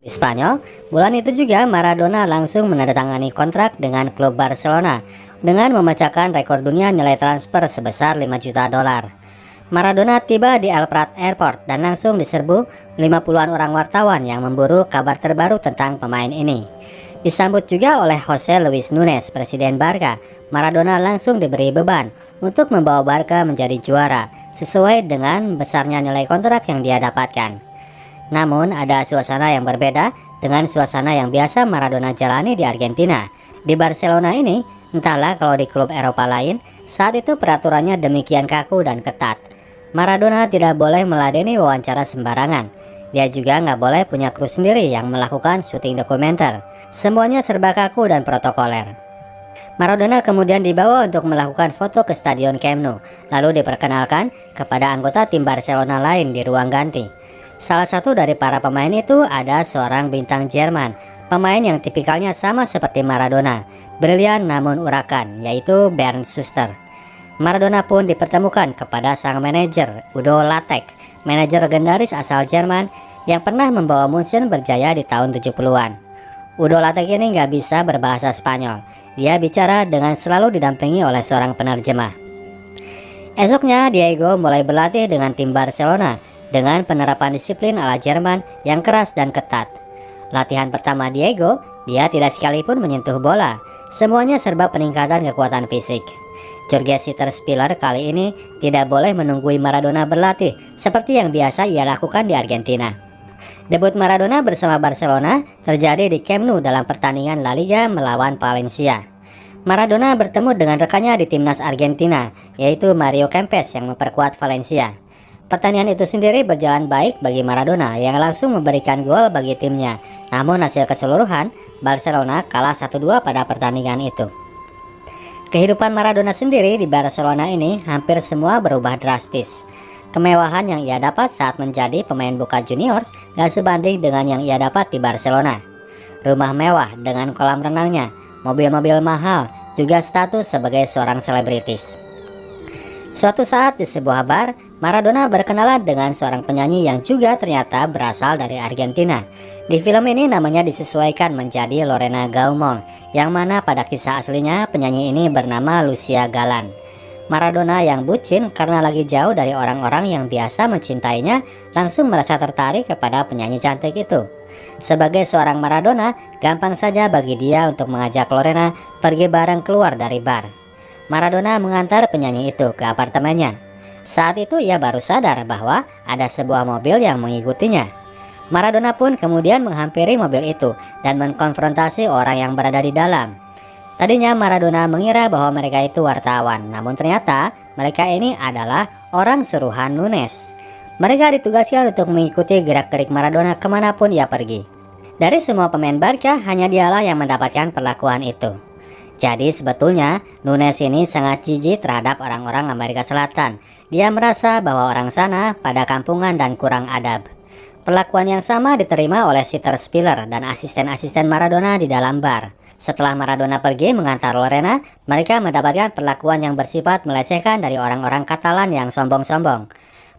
Di Spanyol, bulan itu juga Maradona langsung menandatangani kontrak dengan klub Barcelona dengan memecahkan rekor dunia nilai transfer sebesar 5 juta dolar. Maradona tiba di El Prat Airport dan langsung diserbu 50-an orang wartawan yang memburu kabar terbaru tentang pemain ini. Disambut juga oleh Jose Luis Nunes, presiden Barca. Maradona langsung diberi beban untuk membawa Barca menjadi juara sesuai dengan besarnya nilai kontrak yang dia dapatkan. Namun ada suasana yang berbeda dengan suasana yang biasa Maradona jalani di Argentina. Di Barcelona ini, entahlah kalau di klub Eropa lain, saat itu peraturannya demikian kaku dan ketat. Maradona tidak boleh meladeni wawancara sembarangan. Dia juga nggak boleh punya kru sendiri yang melakukan syuting dokumenter. Semuanya serba kaku dan protokoler. Maradona kemudian dibawa untuk melakukan foto ke Stadion Camp Nou, lalu diperkenalkan kepada anggota tim Barcelona lain di ruang ganti. Salah satu dari para pemain itu ada seorang bintang Jerman, pemain yang tipikalnya sama seperti Maradona, brilian namun urakan, yaitu Bernd Schuster. Maradona pun dipertemukan kepada sang manajer, Udo Lattek, manajer legendaris asal Jerman yang pernah membawa Munchen berjaya di tahun 70-an. Udo Lattek ini nggak bisa berbahasa Spanyol, dia bicara dengan selalu didampingi oleh seorang penerjemah. Esoknya Diego mulai berlatih dengan tim Barcelona dengan penerapan disiplin ala Jerman yang keras dan ketat. Latihan pertama Diego, dia tidak sekalipun menyentuh bola. Semuanya serba peningkatan kekuatan fisik. Jorge Spiller kali ini tidak boleh menunggui Maradona berlatih seperti yang biasa ia lakukan di Argentina. Debut Maradona bersama Barcelona terjadi di Camp Nou dalam pertandingan La Liga melawan Valencia. Maradona bertemu dengan rekannya di timnas Argentina, yaitu Mario Kempes yang memperkuat Valencia. Pertandingan itu sendiri berjalan baik bagi Maradona yang langsung memberikan gol bagi timnya. Namun hasil keseluruhan, Barcelona kalah 1-2 pada pertandingan itu. Kehidupan Maradona sendiri di Barcelona ini hampir semua berubah drastis. Kemewahan yang ia dapat saat menjadi pemain Boca Juniors gak sebanding dengan yang ia dapat di Barcelona. Rumah mewah dengan kolam renangnya, mobil-mobil mahal, juga status sebagai seorang selebritis. Suatu saat di sebuah bar, Maradona berkenalan dengan seorang penyanyi yang juga ternyata berasal dari Argentina. Di film ini namanya disesuaikan menjadi Lorena Gaumont, yang mana pada kisah aslinya penyanyi ini bernama Lucia Galan. Maradona yang bucin karena lagi jauh dari orang-orang yang biasa mencintainya, langsung merasa tertarik kepada penyanyi cantik itu. Sebagai seorang Maradona, gampang saja bagi dia untuk mengajak Lorena pergi bareng keluar dari bar. Maradona mengantar penyanyi itu ke apartemennya. Saat itu ia baru sadar bahwa ada sebuah mobil yang mengikutinya. Maradona pun kemudian menghampiri mobil itu dan mengkonfrontasi orang yang berada di dalam. Tadinya Maradona mengira bahwa mereka itu wartawan, namun ternyata mereka ini adalah orang suruhan Nunes. Mereka ditugaskan untuk mengikuti gerak-gerik Maradona kemanapun ia pergi. Dari semua pemain Barca, hanya dialah yang mendapatkan perlakuan itu. Jadi sebetulnya Nunes ini sangat jijik terhadap orang-orang Amerika Selatan. Dia merasa bahwa orang sana pada kampungan dan kurang adab. Perlakuan yang sama diterima oleh Spiller dan asisten-asisten Maradona di dalam bar. Setelah Maradona pergi mengantar Lorena, mereka mendapatkan perlakuan yang bersifat melecehkan dari orang-orang Katalan yang sombong-sombong.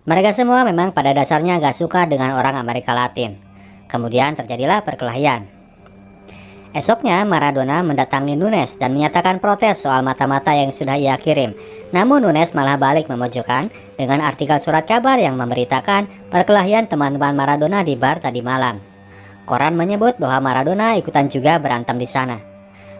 Mereka semua memang pada dasarnya gak suka dengan orang Amerika Latin. Kemudian terjadilah perkelahian. Esoknya Maradona mendatangi Nunes dan menyatakan protes soal mata-mata yang sudah ia kirim. Namun Nunes malah balik memojokkan dengan artikel surat kabar yang memberitakan perkelahian teman-teman Maradona di bar tadi malam. Koran menyebut bahwa Maradona ikutan juga berantem di sana.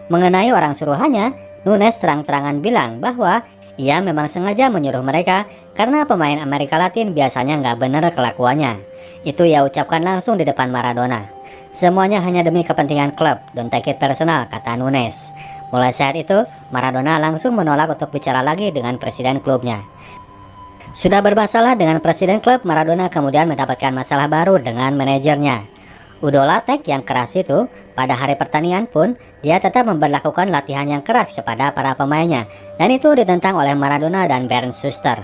Mengenai orang suruhannya, Nunes terang-terangan bilang bahwa ia memang sengaja menyuruh mereka karena pemain Amerika Latin biasanya nggak bener kelakuannya. Itu ia ucapkan langsung di depan Maradona. Semuanya hanya demi kepentingan klub, don't take it personal, kata Nunes. Mulai saat itu, Maradona langsung menolak untuk bicara lagi dengan presiden klubnya. Sudah bermasalah dengan presiden klub, Maradona kemudian mendapatkan masalah baru dengan manajernya. Udo Lattek yang keras itu, pada hari pertandingan pun, dia tetap memberlakukan latihan yang keras kepada para pemainnya, dan itu ditentang oleh Maradona dan Bernd Schuster.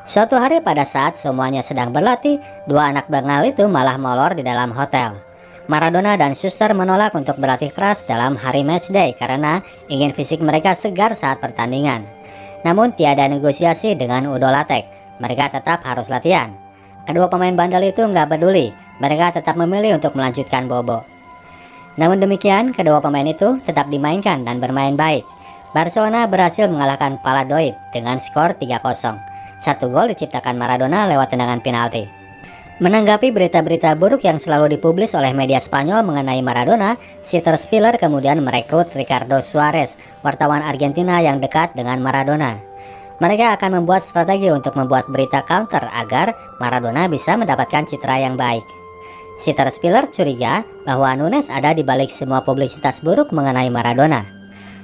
Suatu hari pada saat semuanya sedang berlatih, dua anak bengal itu malah molor di dalam hotel. Maradona dan Schuster menolak untuk berlatih keras dalam hari matchday karena ingin fisik mereka segar saat pertandingan. Namun tiada negosiasi dengan Udo Lattek, mereka tetap harus latihan. Kedua pemain bandel itu nggak peduli, mereka tetap memilih untuk melanjutkan bobo. Namun demikian, kedua pemain itu tetap dimainkan dan bermain baik. Barcelona berhasil mengalahkan Valladolid dengan skor 3-0. Satu gol diciptakan Maradona lewat tendangan penalti. Menanggapi berita-berita buruk yang selalu dipublis oleh media Spanyol mengenai Maradona, Sitter Spiller kemudian merekrut Ricardo Suarez, wartawan Argentina yang dekat dengan Maradona. Mereka akan membuat strategi untuk membuat berita counter agar Maradona bisa mendapatkan citra yang baik. Sitter Spiller curiga bahwa Nunes ada di balik semua publisitas buruk mengenai Maradona.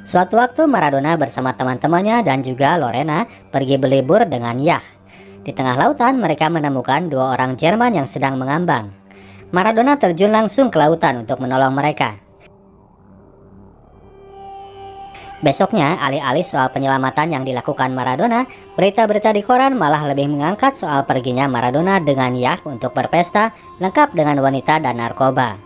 Suatu waktu Maradona bersama teman-temannya dan juga Lorena pergi berlibur dengan yacht. Di tengah lautan mereka menemukan dua orang Jerman yang sedang mengambang. Maradona terjun langsung ke lautan untuk menolong mereka. Besoknya, alih-alih soal penyelamatan yang dilakukan Maradona, berita-berita di koran malah lebih mengangkat soal perginya Maradona dengan yacht untuk berpesta lengkap dengan wanita dan narkoba.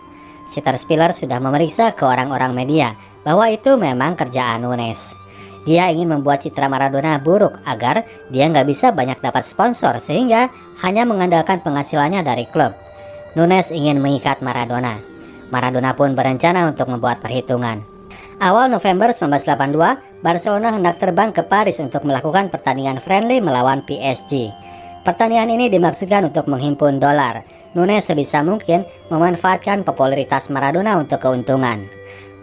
Sitter Spiller sudah memeriksa ke orang-orang media bahwa itu memang kerjaan Nunes. Dia ingin membuat citra Maradona buruk agar dia nggak bisa banyak dapat sponsor sehingga hanya mengandalkan penghasilannya dari klub. Nunes ingin mengikat Maradona. Maradona pun berencana untuk membuat perhitungan. Awal November 1982, Barcelona hendak terbang ke Paris untuk melakukan pertandingan friendly melawan PSG. Pertandingan ini dimaksudkan untuk menghimpun dolar. Nunes sebisa mungkin memanfaatkan popularitas Maradona untuk keuntungan.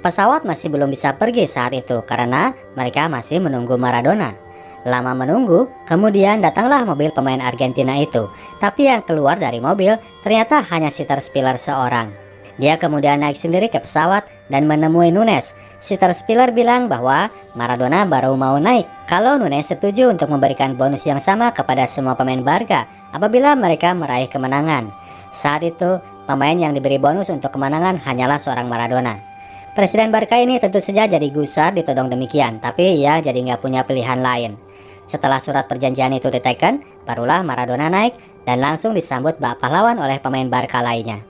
Pesawat masih belum bisa pergi saat itu karena mereka masih menunggu Maradona. Lama menunggu, kemudian datanglah mobil pemain Argentina itu. Tapi yang keluar dari mobil ternyata hanya Sitter Spiller seorang. Dia kemudian naik sendiri ke pesawat dan menemui Nunes. Sitter Spiller bilang bahwa Maradona baru mau naik kalau Nunes setuju untuk memberikan bonus yang sama kepada semua pemain Barca apabila mereka meraih kemenangan. Saat itu, pemain yang diberi bonus untuk kemenangan hanyalah seorang Maradona. Presiden Barca ini tentu saja jadi gusar ditodong demikian, tapi ia jadi nggak punya pilihan lain. Setelah surat perjanjian itu diteken, barulah Maradona naik dan langsung disambut bak pahlawan oleh pemain Barca lainnya.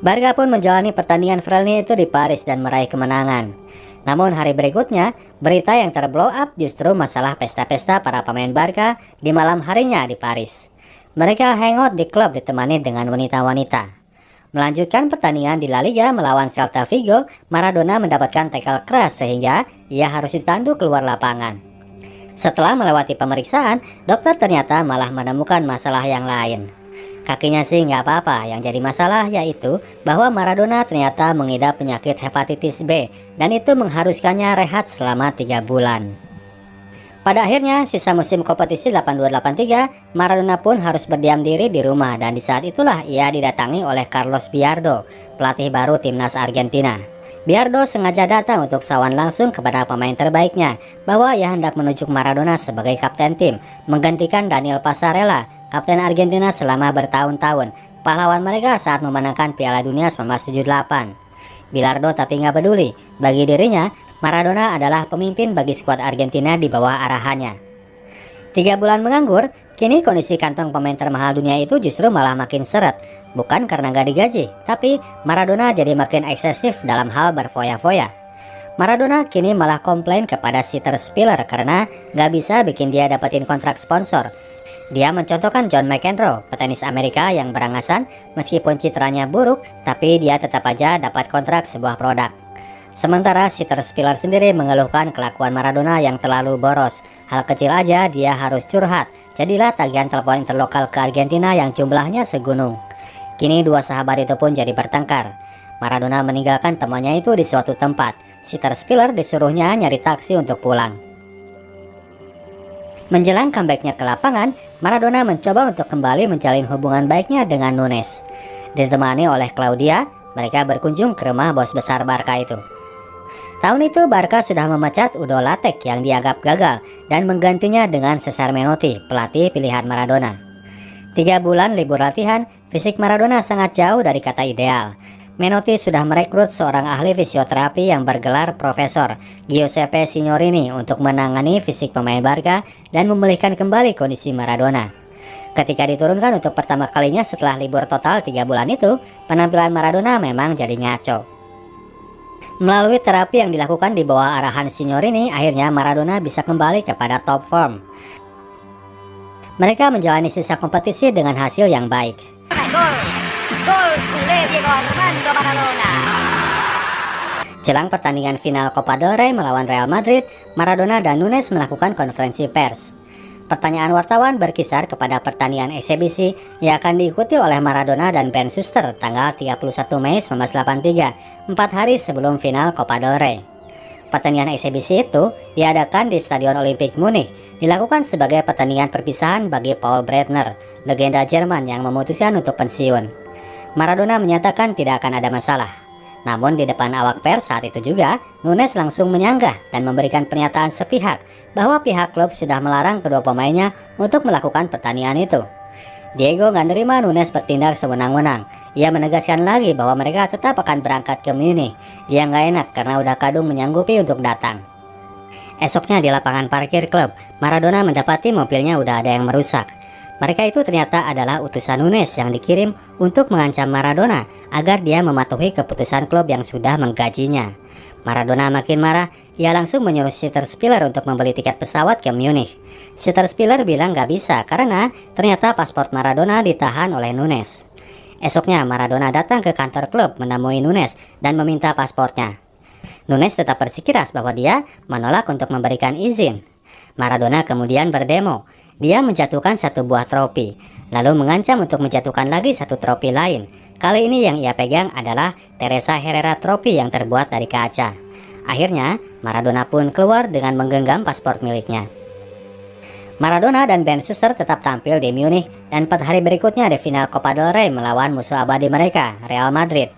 Barca pun menjalani pertandingan friendly itu di Paris dan meraih kemenangan. Namun hari berikutnya, berita yang terblow up justru masalah pesta-pesta para pemain Barca di malam harinya di Paris. Mereka hangout di klub ditemani dengan wanita-wanita. Melanjutkan pertandingan di La Liga melawan Celta Vigo, Maradona mendapatkan tackle keras sehingga ia harus ditandu keluar lapangan. Setelah melewati pemeriksaan, dokter ternyata malah menemukan masalah yang lain. Kakinya sih nggak apa-apa, yang jadi masalah yaitu bahwa Maradona ternyata mengidap penyakit hepatitis B dan itu mengharuskannya rehat selama 3 bulan. Pada akhirnya, sisa musim kompetisi 82-83, Maradona pun harus berdiam diri di rumah dan di saat itulah ia didatangi oleh Carlos Bilardo, pelatih baru timnas Argentina. Bilardo sengaja datang untuk sawan langsung kepada pemain terbaiknya bahwa ia hendak menunjuk Maradona sebagai kapten tim, menggantikan Daniel Passarella, kapten Argentina selama bertahun-tahun, pahlawan mereka saat memenangkan Piala Dunia 1978. Bilardo tapi nggak peduli, bagi dirinya Maradona adalah pemimpin bagi skuad Argentina di bawah arahannya. 3 bulan menganggur, kini kondisi kantong pemain termahal dunia itu justru malah makin seret. Bukan karena gak digaji, tapi Maradona jadi makin eksesif dalam hal berfoya-foya. Maradona kini malah komplain kepada Sitter Spiller karena gak bisa bikin dia dapetin kontrak sponsor. Dia mencontohkan John McEnroe, petenis Amerika yang berangasan meskipun citranya buruk, tapi dia tetap aja dapat kontrak sebuah produk. Sementara Sitter Spiller sendiri mengeluhkan kelakuan Maradona yang terlalu boros. Hal kecil aja dia harus curhat. Jadilah tagihan telepon interlokal ke Argentina yang jumlahnya segunung. Kini dua sahabat itu pun jadi bertengkar. Maradona meninggalkan temannya itu di suatu tempat. Sitter Spiller disuruhnya nyari taksi untuk pulang. Menjelang comebacknya ke lapangan, Maradona mencoba untuk kembali menjalin hubungan baiknya dengan Nunes. Ditemani oleh Claudia, mereka berkunjung ke rumah bos besar Barca itu. Tahun itu Barca sudah memecat Udo Lattek yang dianggap gagal dan menggantinya dengan Cesar Menotti, pelatih pilihan Maradona. 3 bulan libur latihan, fisik Maradona sangat jauh dari kata ideal. Menotti sudah merekrut seorang ahli fisioterapi yang bergelar Profesor Giuseppe Signorini untuk menangani fisik pemain Barca dan memulihkan kembali kondisi Maradona. Ketika diturunkan untuk pertama kalinya setelah libur total 3 bulan itu, penampilan Maradona memang jadi ngaco. Melalui terapi yang dilakukan di bawah arahan Signorini, akhirnya Maradona bisa kembali kepada top form. Mereka menjalani sisa kompetisi dengan hasil yang baik. Gol culé Diego Armando Maradona. Jelang pertandingan final Copa del Rey melawan Real Madrid, Maradona dan Nunes melakukan konferensi pers. Pertanyaan wartawan berkisar kepada pertandingan eksibisi yang akan diikuti oleh Maradona dan Ben Schuster tanggal 31 Mei 1983, 4 hari sebelum final Copa del Rey. Pertandingan eksibisi itu diadakan di Stadion Olimpik Munich, dilakukan sebagai pertandingan perpisahan bagi Paul Breitner, legenda Jerman yang memutuskan untuk pensiun. Maradona menyatakan tidak akan ada masalah. Namun di depan awak pers saat itu juga, Nunes langsung menyanggah dan memberikan pernyataan sepihak bahwa pihak klub sudah melarang kedua pemainnya untuk melakukan pertandingan itu. Diego nggak nerima Nunes bertindak sewenang-wenang. Ia menegaskan lagi bahwa mereka tetap akan berangkat ke Munich. Dia nggak enak karena udah kadung menyanggupi untuk datang. Esoknya di lapangan parkir klub, Maradona mendapati mobilnya udah ada yang merusak. Mereka itu ternyata adalah utusan Nunes yang dikirim untuk mengancam Maradona agar dia mematuhi keputusan klub yang sudah menggajinya. Maradona makin marah, ia langsung menyuruh Sitter Spiller untuk membeli tiket pesawat ke Munich. Sitter Spiller bilang gak bisa karena ternyata paspor Maradona ditahan oleh Nunes. Esoknya Maradona datang ke kantor klub menemui Nunes dan meminta paspornya. Nunes tetap bersikeras bahwa dia menolak untuk memberikan izin. Maradona kemudian berdemo. Dia menjatuhkan satu buah trofi, lalu mengancam untuk menjatuhkan lagi satu trofi lain. Kali ini yang ia pegang adalah Teresa Herrera Trophy yang terbuat dari kaca. Akhirnya, Maradona pun keluar dengan menggenggam paspor miliknya. Maradona dan Ben Schuster tetap tampil di Munich dan 4 hari berikutnya di final Copa del Rey melawan musuh abadi mereka, Real Madrid.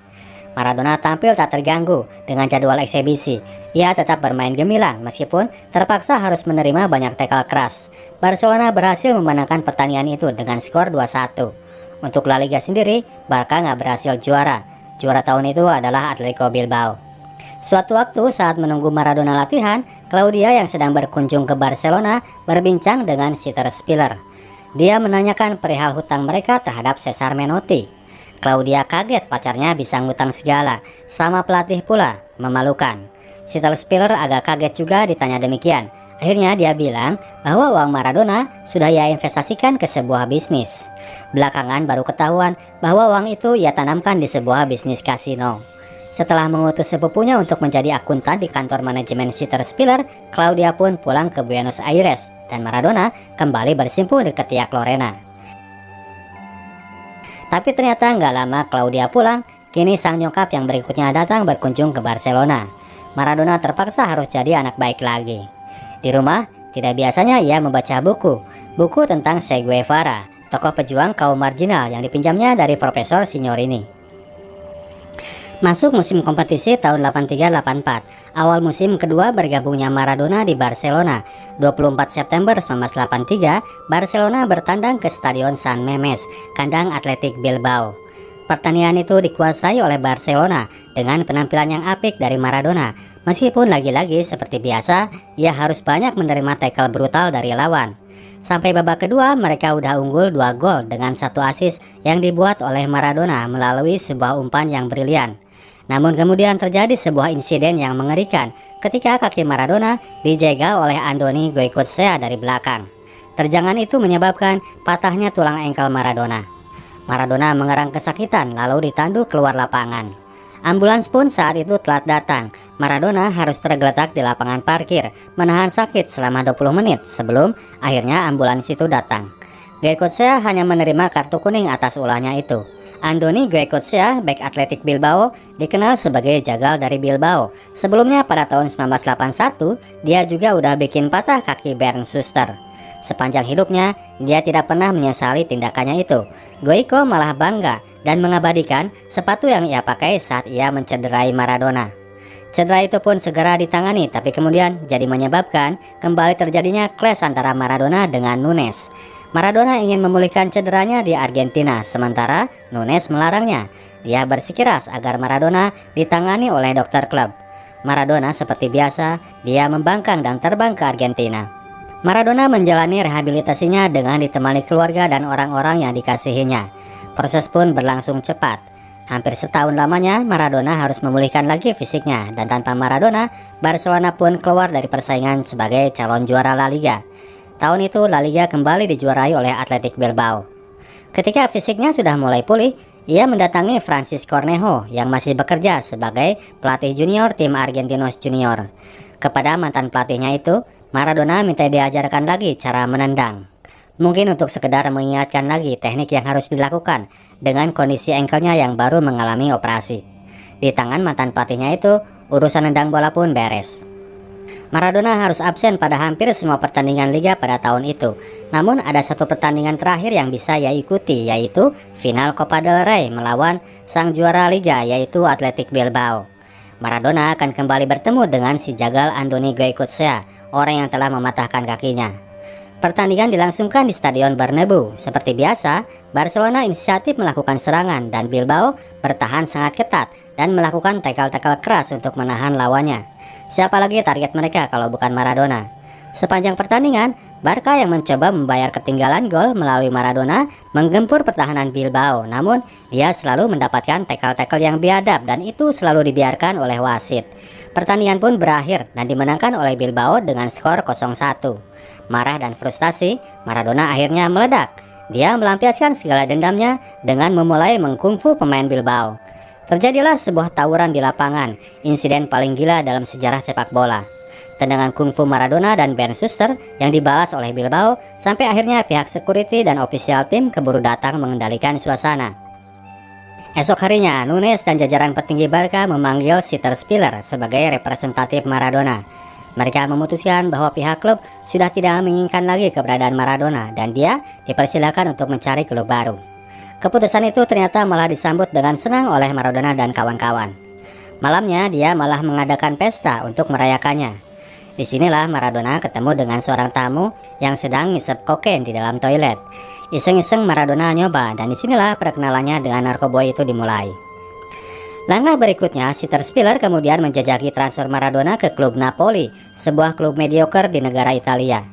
Maradona tampil tak terganggu dengan jadwal eksibisi. Ia tetap bermain gemilang meskipun terpaksa harus menerima banyak tackle keras. Barcelona berhasil memenangkan pertandingan itu dengan skor 2-1. Untuk La Liga sendiri, Barca nggak berhasil juara. Juara tahun itu adalah Atletico Bilbao. Suatu waktu saat menunggu Maradona latihan, Claudia yang sedang berkunjung ke Barcelona berbincang dengan Sitter Spiller. Dia menanyakan perihal hutang mereka terhadap Cesar Menotti. Claudia kaget pacarnya bisa ngutang segala, sama pelatih pula, memalukan. Sitter Spiller agak kaget juga ditanya demikian. Akhirnya dia bilang bahwa uang Maradona sudah ia investasikan ke sebuah bisnis. Belakangan baru ketahuan bahwa uang itu ia tanamkan di sebuah bisnis kasino. Setelah mengutus sepupunya untuk menjadi akuntan di kantor manajemen Sitter Spiller, Claudia pun pulang ke Buenos Aires dan Maradona kembali bersimpuh di ketiak Lorena. Tapi ternyata nggak lama Claudia pulang, kini sang nyokap yang berikutnya datang berkunjung ke Barcelona. Maradona terpaksa harus jadi anak baik lagi. Di rumah, tidak biasanya ia membaca buku tentang Che Guevara, tokoh pejuang kaum marginal yang dipinjamnya dari Profesor Signorini. Masuk musim kompetisi tahun 83-84, awal musim kedua bergabungnya Maradona di Barcelona. 24 September 1983, Barcelona bertandang ke Stadion San Mamés, kandang Athletic Bilbao. Pertandingan itu dikuasai oleh Barcelona dengan penampilan yang apik dari Maradona. Meskipun lagi-lagi seperti biasa, ia harus banyak menerima tackle brutal dari lawan. Sampai babak kedua, mereka udah unggul 2 gol dengan 1 assist yang dibuat oleh Maradona melalui sebuah umpan yang brilian. Namun kemudian terjadi sebuah insiden yang mengerikan ketika kaki Maradona dijegal oleh Andoni Goicoechea dari belakang. Terjangan itu menyebabkan patahnya tulang engkel Maradona. Maradona mengerang kesakitan lalu ditandu keluar lapangan. Ambulans pun saat itu telat datang. Maradona harus tergeletak di lapangan parkir menahan sakit selama 20 menit sebelum akhirnya ambulans itu datang. Goicoechea hanya menerima kartu kuning atas ulahnya itu. Andoni Goicoechea, bek Athletic Bilbao, dikenal sebagai jagal dari Bilbao. Sebelumnya pada tahun 1981, dia juga udah bikin patah kaki Bernd Schuster. Sepanjang hidupnya, dia tidak pernah menyesali tindakannya itu. Goico malah bangga dan mengabadikan sepatu yang ia pakai saat ia mencederai Maradona. Cedera itu pun segera ditangani, tapi kemudian jadi menyebabkan kembali terjadinya clash antara Maradona dengan Nunes. Maradona ingin memulihkan cederanya di Argentina, sementara Nunes melarangnya. Dia bersikeras agar Maradona ditangani oleh dokter klub. Maradona seperti biasa, dia membangkang dan terbang ke Argentina. Maradona menjalani rehabilitasinya dengan ditemani keluarga dan orang-orang yang dikasihinya. Proses pun berlangsung cepat. Hampir setahun lamanya Maradona harus memulihkan lagi fisiknya, dan tanpa Maradona, Barcelona pun keluar dari persaingan sebagai calon juara La Liga. Tahun itu La Liga kembali dijuarai oleh Athletic Bilbao. Ketika fisiknya sudah mulai pulih, Ia mendatangi Francis Cornejo yang masih bekerja sebagai pelatih junior tim Argentinos Junior. Kepada mantan pelatihnya itu, Maradona minta diajarkan lagi cara menendang. Mungkin untuk sekedar mengingatkan lagi teknik yang harus dilakukan dengan kondisi ankle-nya yang baru mengalami operasi. Di tangan mantan pelatihnya itu, urusan nendang bola pun beres. Maradona harus absen pada hampir semua pertandingan liga pada tahun itu. Namun ada satu pertandingan terakhir yang bisa ia ikuti, yaitu final Copa del Rey melawan sang juara liga, yaitu Athletic Bilbao. Maradona akan kembali bertemu dengan si jagal Andoni Goicoechea, orang yang telah mematahkan kakinya. Pertandingan dilangsungkan di Stadion Bernabeu. Seperti biasa, Barcelona inisiatif melakukan serangan dan Bilbao bertahan sangat ketat dan melakukan tackle-tackle keras untuk menahan lawannya. Siapa lagi target mereka kalau bukan Maradona? Sepanjang pertandingan, Barca yang mencoba membayar ketinggalan gol melalui Maradona menggempur pertahanan Bilbao. Namun, dia selalu mendapatkan tackle-tackle yang biadab dan itu selalu dibiarkan oleh wasit. Pertandingan pun berakhir dan dimenangkan oleh Bilbao dengan skor 0-1. Marah dan frustasi, Maradona akhirnya meledak. Dia melampiaskan segala dendamnya dengan memulai mengkungfu pemain Bilbao. Terjadilah sebuah tawuran di lapangan, insiden paling gila dalam sejarah sepak bola. Tendangan kungfu Maradona dan Bernd Schuster yang dibalas oleh Bilbao sampai akhirnya pihak security dan ofisial tim keburu datang mengendalikan suasana. Esok harinya, Nunes dan jajaran petinggi Barca memanggil Sitter Spiller sebagai representatif Maradona. Mereka memutuskan bahwa pihak klub sudah tidak menginginkan lagi keberadaan Maradona dan dia dipersilakan untuk mencari klub baru. Keputusan itu ternyata malah disambut dengan senang oleh Maradona dan kawan-kawan. Malamnya dia malah mengadakan pesta untuk merayakannya. Disinilah Maradona ketemu dengan seorang tamu yang sedang ngisep kokain di dalam toilet. Iseng-iseng Maradona nyoba dan disinilah perkenalannya dengan narkoboy itu dimulai. Langkah berikutnya, Sitter Spiller kemudian menjajaki transfer Maradona ke klub Napoli, sebuah klub mediocre di negara Italia.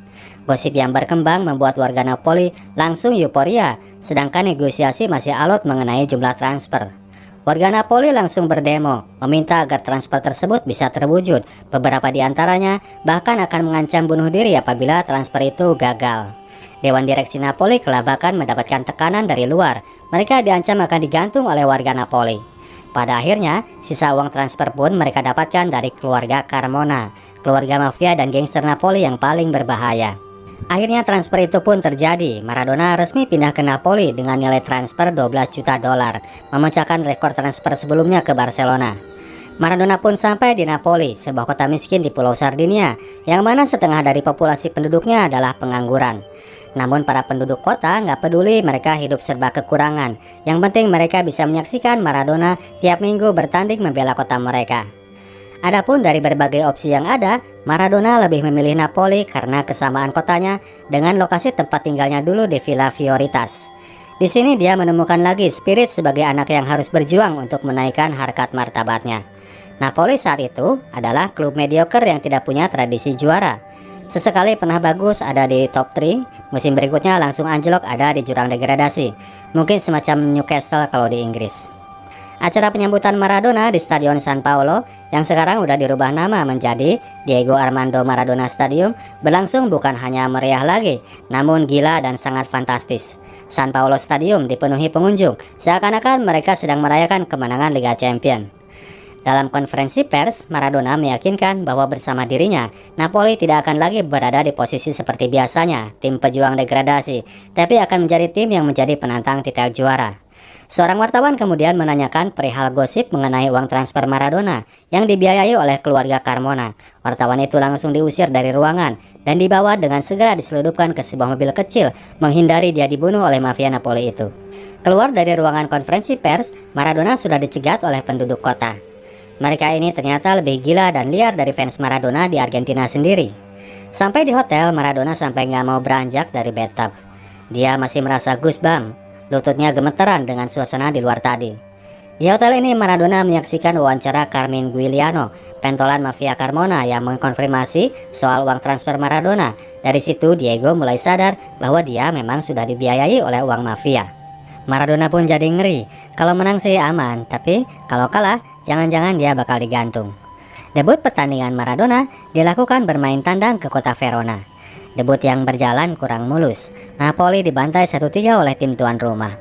Gosip yang berkembang membuat warga Napoli langsung euforia, sedangkan negosiasi masih alot mengenai jumlah transfer. Warga Napoli langsung berdemo, meminta agar transfer tersebut bisa terwujud. Beberapa di antaranya bahkan akan mengancam bunuh diri apabila transfer itu gagal. Dewan Direksi Napoli kelabakan mendapatkan tekanan dari luar. Mereka diancam akan digantung oleh warga Napoli. Pada akhirnya, sisa uang transfer pun mereka dapatkan dari keluarga Carmona, keluarga mafia dan gangster Napoli yang paling berbahaya. Akhirnya transfer itu pun terjadi. Maradona resmi pindah ke Napoli dengan nilai transfer 12 juta dolar, memecahkan rekor transfer sebelumnya ke Barcelona. Maradona pun sampai di Napoli, sebuah kota miskin di Pulau Sardinia, yang mana setengah dari populasi penduduknya adalah pengangguran. Namun para penduduk kota nggak peduli mereka hidup serba kekurangan. Yang penting mereka bisa menyaksikan Maradona tiap minggu bertanding membela kota mereka. Adapun dari berbagai opsi yang ada, Maradona lebih memilih Napoli karena kesamaan kotanya dengan lokasi tempat tinggalnya dulu di Villa Fioritas. Di sini dia menemukan lagi spirit sebagai anak yang harus berjuang untuk menaikkan harkat martabatnya. Napoli saat itu adalah klub mediocre yang tidak punya tradisi juara. Sesekali pernah bagus ada di top 3, musim berikutnya langsung anjlok ada di jurang degradasi. Mungkin semacam Newcastle kalau di Inggris. Acara penyambutan Maradona di Stadion San Paolo yang sekarang udah dirubah nama menjadi Diego Armando Maradona Stadium berlangsung bukan hanya meriah lagi, namun gila dan sangat fantastis. San Paolo Stadium dipenuhi pengunjung, seakan-akan mereka sedang merayakan kemenangan Liga Champions. Dalam konferensi pers, Maradona meyakinkan bahwa bersama dirinya, Napoli tidak akan lagi berada di posisi seperti biasanya, tim pejuang degradasi, tapi akan menjadi tim yang menjadi penantang titel juara. Seorang wartawan kemudian menanyakan perihal gosip mengenai uang transfer Maradona yang dibiayai oleh keluarga Carmona. Wartawan itu langsung diusir dari ruangan dan dibawa dengan segera diseludupkan ke sebuah mobil kecil, menghindari dia dibunuh oleh mafia Napoli itu. Keluar dari ruangan konferensi pers, Maradona sudah dicegat oleh penduduk kota. Mereka ini ternyata lebih gila dan liar dari fans Maradona di Argentina sendiri. Sampai di hotel, Maradona sampai nggak mau beranjak dari bathtub. Dia masih merasa goosebump, lututnya gemeteran dengan suasana di luar tadi. Di hotel ini Maradona menyaksikan wawancara Carmine Giuliano, pentolan mafia Carmona yang mengkonfirmasi soal uang transfer Maradona. Dari situ Diego mulai sadar bahwa dia memang sudah dibiayai oleh uang mafia. Maradona pun jadi ngeri. Kalau menang sih aman, tapi kalau kalah jangan-jangan dia bakal digantung. Debut pertandingan Maradona dilakukan bermain tandang ke kota Verona. Debut yang berjalan kurang mulus. Napoli dibantai 1-3 oleh tim tuan rumah.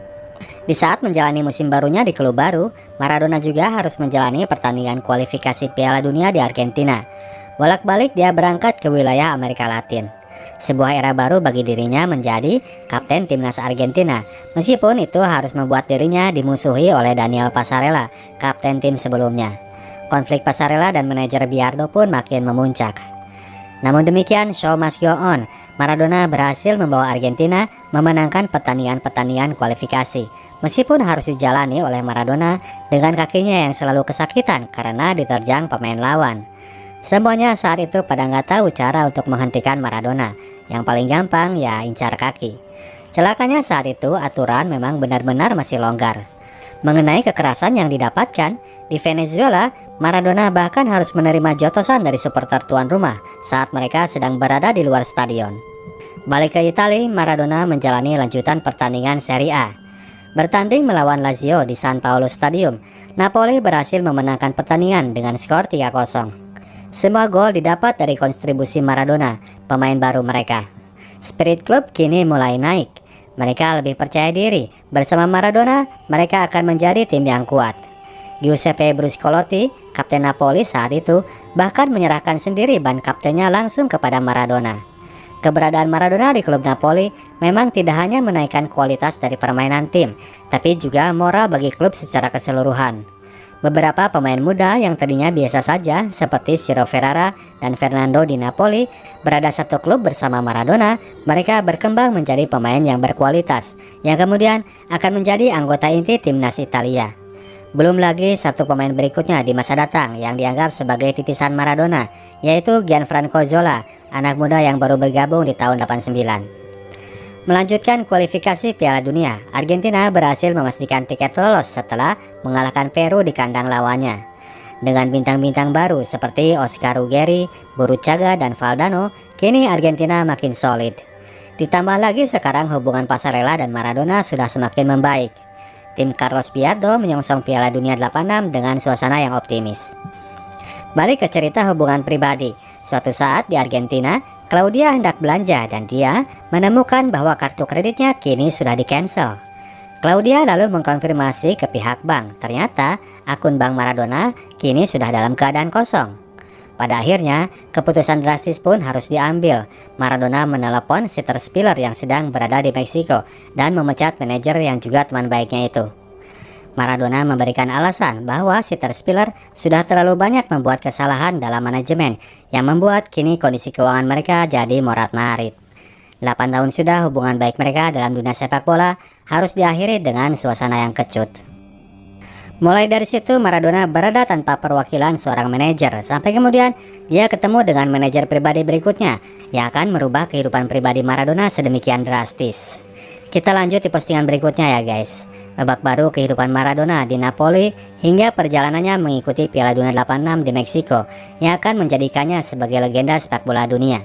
Di saat menjalani musim barunya di klub baru, Maradona juga harus menjalani pertandingan kualifikasi Piala Dunia di Argentina. Bolak-balik dia berangkat ke wilayah Amerika Latin. Sebuah era baru bagi dirinya menjadi kapten timnas Argentina, meskipun itu harus membuat dirinya dimusuhi oleh Daniel Passarella, kapten tim sebelumnya. Konflik Passarella dan manajer Bilardo pun makin memuncak. Namun demikian, show must go on. Maradona berhasil membawa Argentina memenangkan pertandingan-pertandingan kualifikasi, meskipun harus dijalani oleh Maradona dengan kakinya yang selalu kesakitan karena diterjang pemain lawan. Semuanya saat itu pada nggak tahu cara untuk menghentikan Maradona. Yang paling gampang ya incar kaki. Celakanya saat itu aturan memang benar-benar masih longgar. Mengenai kekerasan yang didapatkan, di Venezuela, Maradona bahkan harus menerima jotosan dari supporter tuan rumah saat mereka sedang berada di luar stadion. Balik ke Italia, Maradona menjalani lanjutan pertandingan Serie A. Bertanding melawan Lazio di San Paolo Stadium, Napoli berhasil memenangkan pertandingan dengan skor 3-0. Semua gol didapat dari kontribusi Maradona, pemain baru mereka. Spirit klub kini mulai naik. Mereka lebih percaya diri. Bersama Maradona, mereka akan menjadi tim yang kuat. Giuseppe Bruscolotti, kapten Napoli saat itu, bahkan menyerahkan sendiri ban kaptennya langsung kepada Maradona. Keberadaan Maradona di klub Napoli memang tidak hanya menaikkan kualitas dari permainan tim, tapi juga moral bagi klub secara keseluruhan. Beberapa pemain muda yang tadinya biasa saja seperti Ciro Ferrara dan Fernando di Napoli berada satu klub bersama Maradona, mereka berkembang menjadi pemain yang berkualitas yang kemudian akan menjadi anggota inti timnas Italia. Belum lagi satu pemain berikutnya di masa datang yang dianggap sebagai titisan Maradona, yaitu Gianfranco Zola, anak muda yang baru bergabung di tahun 89. Melanjutkan kualifikasi Piala Dunia, Argentina berhasil memastikan tiket lolos setelah mengalahkan Peru di kandang lawannya. Dengan bintang-bintang baru seperti Oscar Ruggeri, Burruchaga, dan Valdano, kini Argentina makin solid. Ditambah lagi sekarang hubungan Passarella dan Maradona sudah semakin membaik. Tim Carlos Bilardo menyongsong Piala Dunia 86 dengan suasana yang optimis. Balik ke cerita hubungan pribadi, suatu saat di Argentina, Claudia hendak belanja dan dia menemukan bahwa kartu kreditnya kini sudah di-cancel. Claudia lalu mengkonfirmasi ke pihak bank, ternyata akun bank Maradona kini sudah dalam keadaan kosong. Pada akhirnya, keputusan drastis pun harus diambil. Maradona menelepon Sitter Spiller yang sedang berada di Meksiko dan memecat manajer yang juga teman baiknya itu. Maradona memberikan alasan bahwa Sitter Spiller sudah terlalu banyak membuat kesalahan dalam manajemen yang membuat kini kondisi keuangan mereka jadi morat-marit. 8 tahun sudah hubungan baik mereka dalam dunia sepak bola harus diakhiri dengan suasana yang kecut. Mulai dari situ Maradona berada tanpa perwakilan seorang manajer sampai kemudian dia ketemu dengan manajer pribadi berikutnya yang akan merubah kehidupan pribadi Maradona sedemikian drastis. Kita lanjut di postingan berikutnya ya guys. Babak baru kehidupan Maradona di Napoli hingga perjalanannya mengikuti Piala Dunia 86 di Meksiko yang akan menjadikannya sebagai legenda sepak bola dunia.